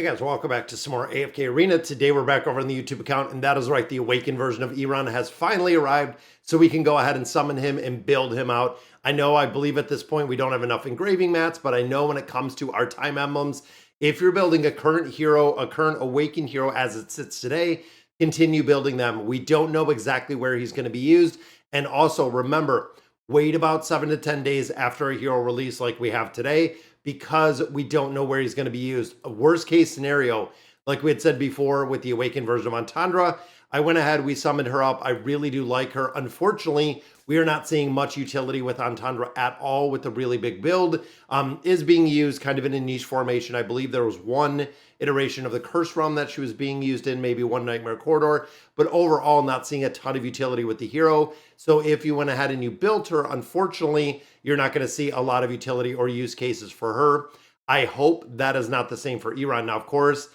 Hey guys, welcome back to some more AFK Arena. Today we're back over on the YouTube account, and that is right, the awakened version of Eironn has finally arrived, so we can go ahead and summon him and build him out. I believe at this point we don't have enough engraving mats, but I know when it comes to our time emblems, if you're building a current hero, a current awakened hero as it sits today, continue building them. We don't know exactly where he's going to be used, and also remember, wait about 7 to 10 days after a hero release like we have today, because we don't know where he's going to be used. A worst case scenario, like we had said before with the awakened version of Antandra, I went ahead, we summoned her up. I really do like her. Unfortunately, we are not seeing much utility with Antandra at all with the really big build. Is being used kind of in a niche formation. I believe there was one iteration of the Curse Realm that she was being used in, maybe one Nightmare Corridor, but overall not seeing a ton of utility with the hero. So if you went ahead and you built her, unfortunately, you're not going to see a lot of utility or use cases for her. I hope that is not the same for Eironn. Now, of course,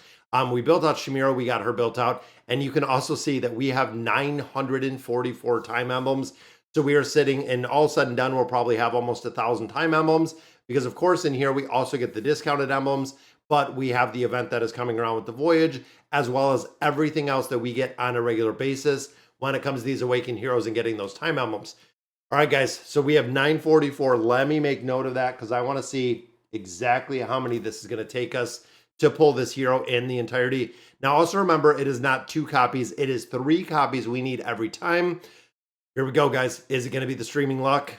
we built out Shamira, we got her built out, and you can also see that we have 944 time emblems. So we are sitting, and all said and done, we'll probably have almost 1,000 time emblems, because of course in here we also get the discounted emblems, but we have the event that is coming around with the voyage, as well as everything else that we get on a regular basis when it comes to these awakened heroes and getting those time emblems. All right, guys, so we have 944. Let me make note of that because I want to see exactly how many this is going to take us to pull this hero in the entirety. Now, also remember, it is not 2 copies. It is 3 copies we need every time. Here we go, guys. Is it going to be the streaming luck?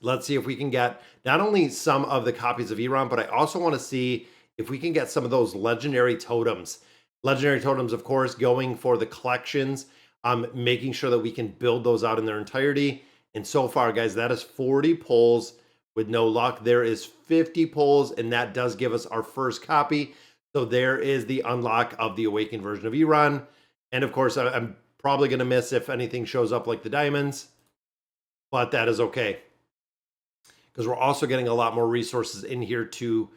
Let's see if we can get not only some of the copies of Eironn, but I also want to see if we can get some of those legendary totems. Legendary totems, of course, going for the collections, making sure that we can build those out in their entirety. And so far, guys, that is 40 pulls with no luck. There is 50 pulls, and that does give us our first copy. So there is the unlock of the awakened version of Eironn. And of course, I'm probably going to miss if anything shows up like the diamonds, but that is okay, because we're also getting a lot more resources in here to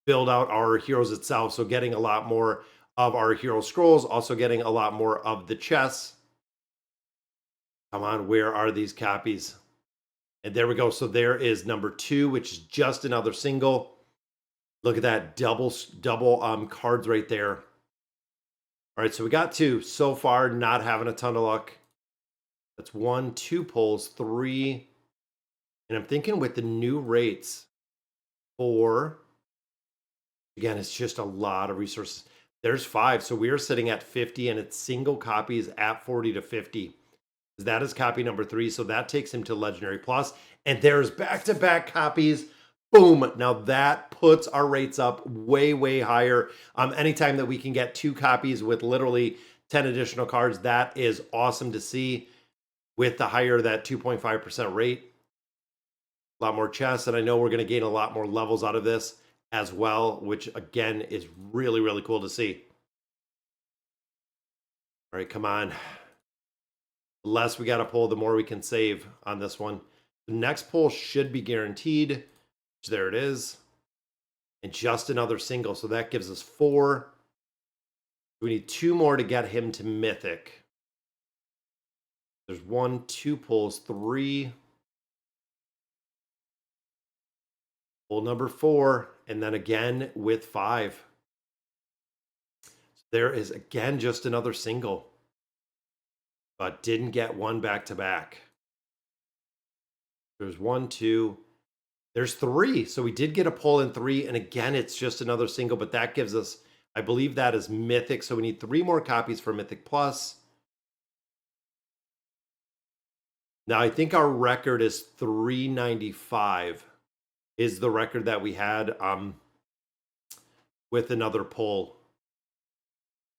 build out our heroes itself. So getting a lot more of our hero scrolls, also getting a lot more of the chests. Come on, where are these copies? And there we go. So there is number 2, which is just another single. Look at that double cards right there. All right, so we got 2 so far, not having a ton of luck. That's 1, 2 pulls, 3. And I'm thinking with the new rates, 4. Again, it's just a lot of resources. There's 5. So we are sitting at 50, and it's single copies at 40 to 50. That is copy number 3. So that takes him to Legendary Plus. And there's back-to-back copies. Boom. Now that puts our rates up way, way higher. Anytime that we can get 2 copies with literally 10 additional cards, that is awesome to see with the higher that 2.5% rate. A lot more chests, and I know we're going to gain a lot more levels out of this as well, which again is really, really cool to see. All right, come on. The less we got to pull, the more we can save on this one. The next pull should be guaranteed. There it is. And just another single. So that gives us 4. We need 2 more to get him to Mythic. There's 1, 2 pulls, 3. Pull number 4. And then again with 5. So there is again just another single, but didn't get one back to back. There's 1, 2. There's 3. So we did get a pull in 3. And again, it's just another single, but that gives us, I believe that is Mythic. So we need 3 more copies for Mythic Plus. Now I think our record is 395 is the record that we had with another pull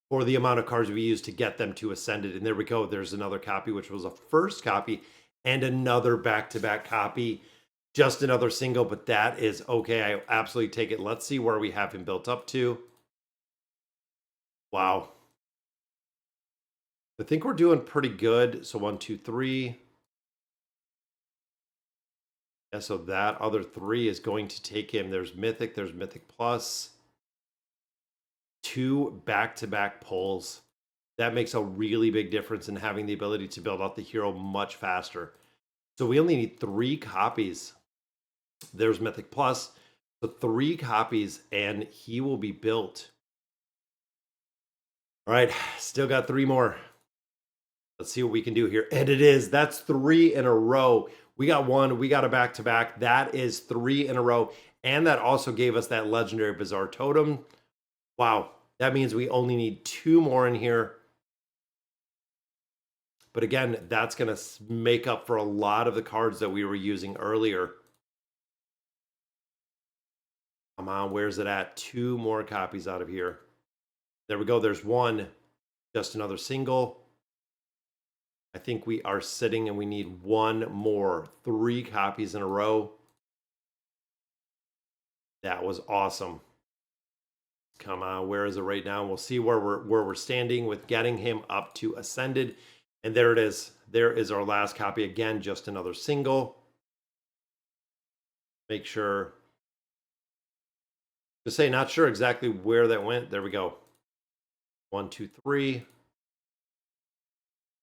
for the amount of cards we used to get them to Ascended. And there we go. There's another copy, which was a first copy, and another back-to-back copy. Just another single, but that is okay. I absolutely take it. Let's see where we have him built up to. Wow. I think we're doing pretty good. So 1, 2, 3. Yeah, so that other 3 is going to take him. There's Mythic Plus. 2 back-to-back pulls. That makes a really big difference in having the ability to build out the hero much faster. So we only need 3 copies. There's Mythic Plus. So 3 copies, and he will be built. All right, still got 3 more. Let's see what we can do here. And it is. That's 3 in a row. We got 1. We got a back-to-back. That is 3 in a row. And that also gave us that legendary Bizarre Totem. Wow. That means we only need 2 more in here. But again, that's going to make up for a lot of the cards that we were using earlier. Come on, where's it at? 2 more copies out of here. There we go. There's 1. Just another single. I think we are sitting and we need 1 more. 3 copies in a row. That was awesome. Come on, where is it right now? We'll see where we're standing with getting him up to Ascended. And there it is. There is our last copy. Again, just another single. Make sure. To say, not sure exactly where that went. There we go. 1, 2, 3.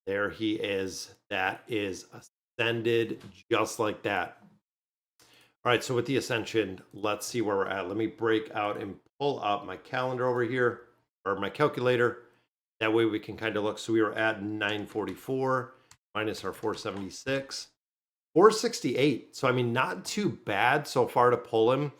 There he is. That is Ascended just like that. All right, so with the Ascension, let's see where we're at. Let me break out and pull up my calendar over here, or my calculator. That way we can kind of look. So we were at 944 minus our 476. 468. So, I mean, not too bad so far to pull him.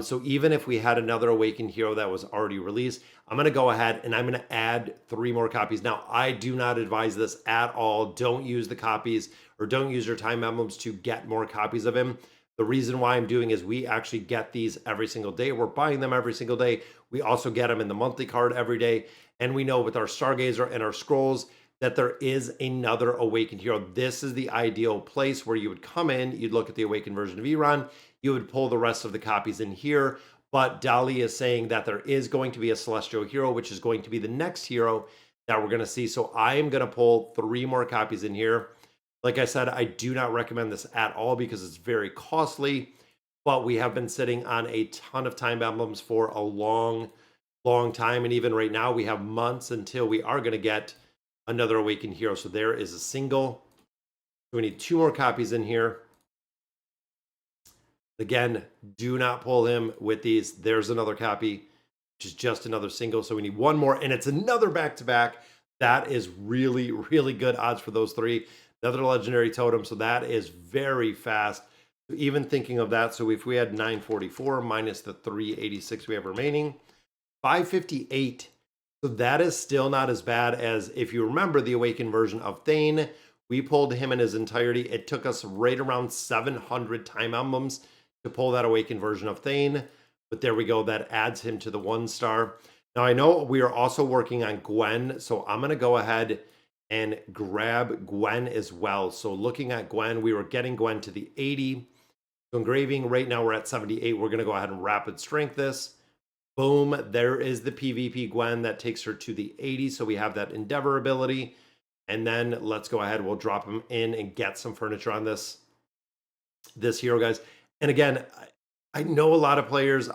So even if we had another Awakened Hero that was already released, I'm going to go ahead and I'm going to add 3 more copies. Now, I do not advise this at all. Don't use the copies or don't use your time emblems to get more copies of him. The reason why I'm doing is we actually get these every single day. We're buying them every single day. We also get them in the monthly card every day. And we know with our Stargazer and our scrolls that there is another Awakened Hero. This is the ideal place where you would come in, you'd look at the Awakened version of Eironn, you would pull the rest of the copies in here. But Dali is saying that there is going to be a Celestial Hero, which is going to be the next hero that we're going to see. So I am going to pull 3 more copies in here. Like I said, I do not recommend this at all because it's very costly. But we have been sitting on a ton of time emblems for a long time. And even right now, we have months until we are going to get another Awakened Hero. So there is a single. So we need 2 more copies in here. Again, do not pull him with these. There's another copy, which is just another single. So we need 1 more, and it's another back-to-back. That is really, really good odds for those 3. Another legendary totem, so that is very fast. So even thinking of that, so if we had 944 minus the 386 we have remaining, 558. So that is still not as bad as, if you remember the Awakened version of Thane, we pulled him in his entirety. It took us right around 700 time emblems to pull that Awakened version of Thane. But there we go. That adds him to the 1 star. Now, I know we are also working on Gwen, so I'm going to go ahead and grab Gwen as well. So looking at Gwen, we were getting Gwen to the 80. So engraving, right now we're at 78. We're going to go ahead and rapid strength this. Boom, there is the PvP Gwen that takes her to the 80. So we have that Endeavor ability. And then let's go ahead. We'll drop him in and get some furniture on this hero, guys. And again, I know a lot of players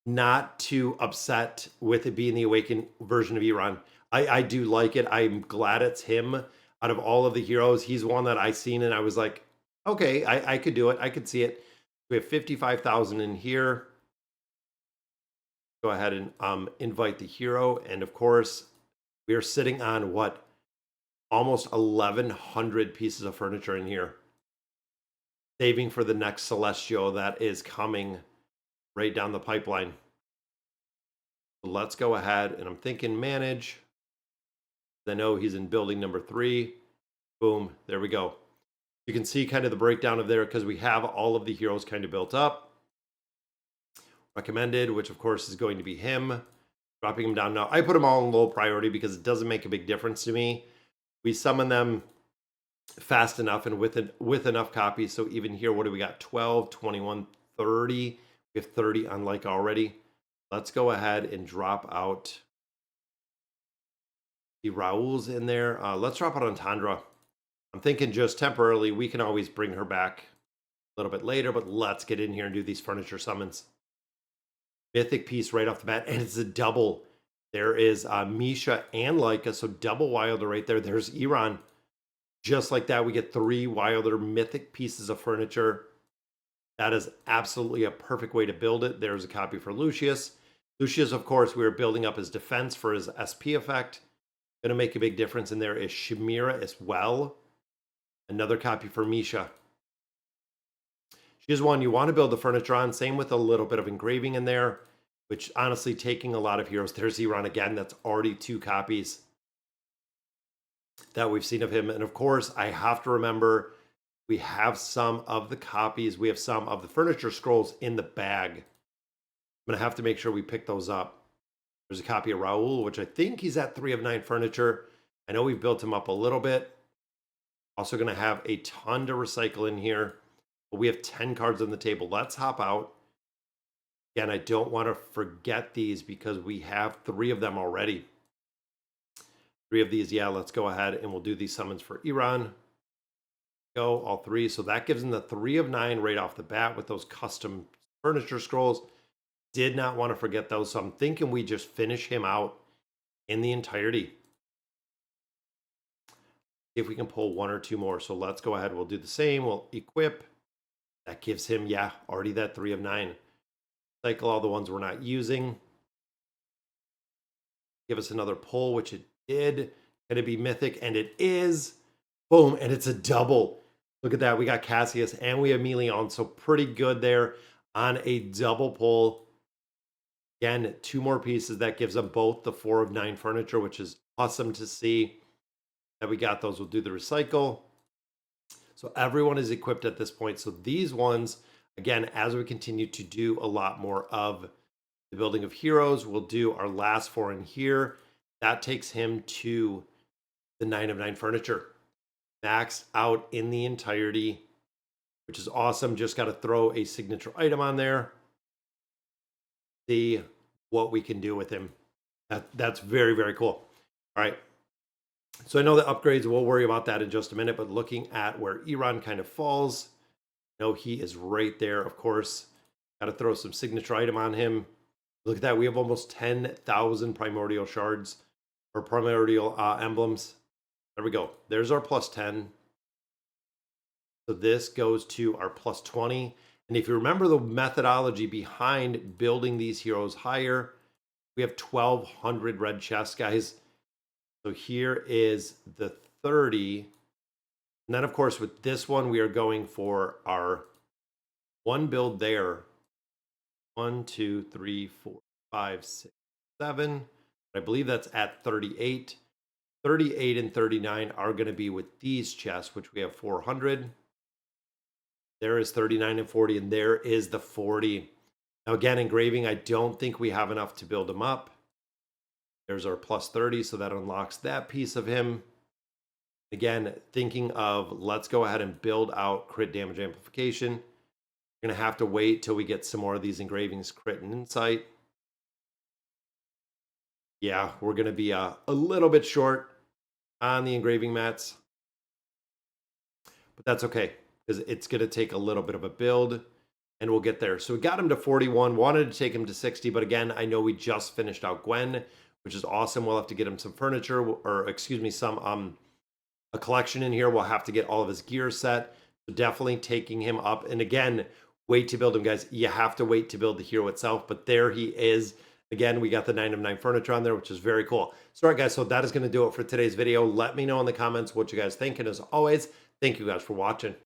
not too upset with it being the Awakened version of Eironn. I do like it. I'm glad it's him. Out of all of the heroes, he's one that I seen and I was like, okay, I could do it. I could see it. We have 55,000 in here. Go ahead and invite the hero. And of course, we are sitting on what? Almost 1,100 pieces of furniture in here. Saving for the next Celestial that is coming right down the pipeline. So let's go ahead, and I'm thinking manage. I know he's in building number 3. Boom, there we go. You can see kind of the breakdown of there because we have all of the heroes kind of built up. Recommended, which of course is going to be him. Dropping him down now. I put them all in low priority because it doesn't make a big difference to me. We summon them fast enough and with enough copies. So even here, what do we got? 12, 21, 30. We have 30 unlike already. Let's go ahead and drop out the Raoul's in there. Let's drop out Entendre. I'm thinking just temporarily, we can always bring her back a little bit later, but let's get in here and do these furniture summons. Mythic piece right off the bat, and it's a double. There is Misha and Leica, so double Wilder right there. There's Eironn. Just like that, we get 3 Wilder mythic pieces of furniture. That is absolutely a perfect way to build it. There's a copy for Lucius. Lucius, of course, we are building up his defense for his SP effect. Going to make a big difference. And there is Shamira as well. Another copy for Misha. She's one you want to build the furniture on. Same with a little bit of engraving in there, which honestly, taking a lot of heroes. There's Eironn again. That's already 2 copies that we've seen of him. And of course, I have to remember we have some of the copies. We have some of the furniture scrolls in the bag. I'm going to have to make sure we pick those up. There's a copy of Raul, which I think he's at 3 of 9 furniture. I know we've built him up a little bit. Also going to have a ton to recycle in here. But we have 10 cards on the table. Let's hop out. Again, I don't want to forget these because we have 3 of them already. 3 of these, yeah, let's go ahead and we'll do these summons for Eironn. Go, all 3. So that gives him the 3 of 9 right off the bat with those custom furniture scrolls. Did not want to forget those. So I'm thinking we just finish him out in the entirety. See if we can pull 1 or 2 more. So let's go ahead. We'll do the same. We'll equip. That gives him, yeah, already that 3 of 9. Cycle all the ones we're not using. Give us another pull, which it did. Can it be mythic? And it is. Boom. And it's a double. Look at that. We got Cassius and we have Melion. So pretty good there on a double pull. Again, 2 more pieces. That gives them both the 4 of 9 furniture, which is awesome to see that we got those. We'll do the recycle. So everyone is equipped at this point. So these ones, again, as we continue to do a lot more of the building of heroes, we'll do our last 4 in here. That takes him to the 9 of 9 furniture. Max out in the entirety, which is awesome. Just got to throw a signature item on there. See what we can do with him. That's very, very cool. All right. So I know the upgrades, we'll worry about that in just a minute, but looking at where Eironn kind of falls, no, he is right there, of course. Got to throw some signature item on him. Look at that. We have almost 10,000 primordial shards or primordial emblems. There we go. There's our plus 10. So this goes to our plus 20. And if you remember the methodology behind building these heroes higher, we have 1,200 red chests, guys. So here is the 30. And then, of course, with this one, we are going for our 1 build there. 1, 2, 3, 4, 5, 6, 7. I believe that's at 38. 38 and 39 are going to be with these chests, which we have 400. There is 39 and 40, and there is the 40. Now, again, engraving, I don't think we have enough to build them up. There's our plus 30, so that unlocks that piece of him. Again, thinking of let's go ahead and build out crit damage amplification. We're going to have to wait till we get some more of these engravings, crit and insight. Yeah, we're going to be a little bit short on the engraving mats. But that's okay, because it's going to take a little bit of a build, and we'll get there. So we got him to 41, wanted to take him to 60, but again, I know we just finished out Gwen, which is awesome. We'll have to get him some furniture, or excuse me, some a collection in here. We'll have to get all of his gear set. So definitely taking him up. And again, wait to build him, guys. You have to wait to build the hero itself, but there he is. Again, we got the 9 of 9 furniture on there, which is very cool. So, all right, guys, so that is going to do it for today's video. Let me know in the comments what you guys think. And as always, thank you guys for watching.